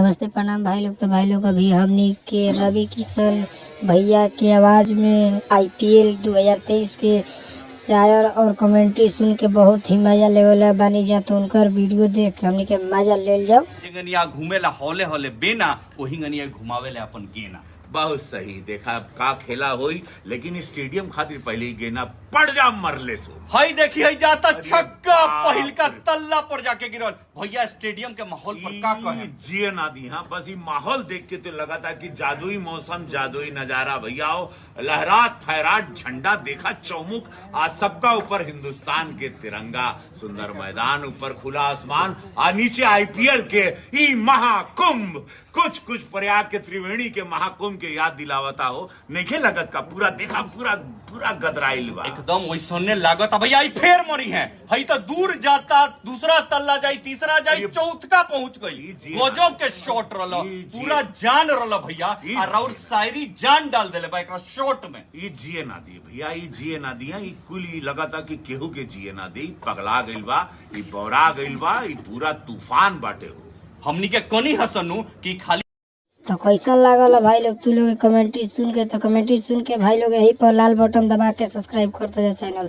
नमस्ते प्रणाम भाई लोग। तो भाई लोग अभी हमने के रवि किशन भैया के आवाज़ में IPL 2023 के शायर और कमेंट्री सुन के बहुत ही मजा लेवला बानी जा। तो उनकर वीडियो देख के हमने के मजा ले जाओ। गनिया घूमेला हौले हौले बेना वही गनिया घुमावेला अपन गेना। बहुत सही देखा का खेला होई, लेकिन स्टेडियम खातिर पहले ही गेना पड़ जा मरले सो। हई देखी हई जाता छक्का बाप पहिल का रे। तल्ला पर जाके गिरल। भैया स्टेडियम के माहौल पर का कहे जिए ना दी। हाँ बस ये माहौल देख के तो लगा था कि जादुई मौसम जादुई नजारा। भैया लहरात फहरात झंडा देखा चौमुख, आज सबका ऊपर हिंदुस्तान के तिरंगा, सुंदर मैदान, ऊपर खुला आसमान, आ नीचे IPL के ई महाकुंभ। कुछ कुछ प्रयाग के त्रिवेणी के महाकुंभ के याद दिलावता हो। नहीं लगत का पूरा देखा पूरा पूरा गदराइल बा एकदम वैसने लागत। भैया ई फेर मरी है। हई तो दूर जाता, दूसरा तल्ला जाई, तीसरा जाई, चौथा पहुंच गई। गजब के शॉट रहल, पूरा जान रहल भैया। और शायरी जान डाल देले बा एकरा शॉट में। ई जिए ना दी भैया, ई जिए ना दिया। ई कुल ई लगाता कि केहू के जिए ना दी। पगला गइल बा, ई बौरा गइल बा, ई पूरा तूफान बाटे हो। हमनी के कनी हसनु कि खाली तो कैसा लागल भाई लोग तू लोग कमेंट्री सुन के? तो कमेंट्री सुन के भाई लोग यही पर लाल बटन दबा के सब्सक्राइब करते जा चैनल।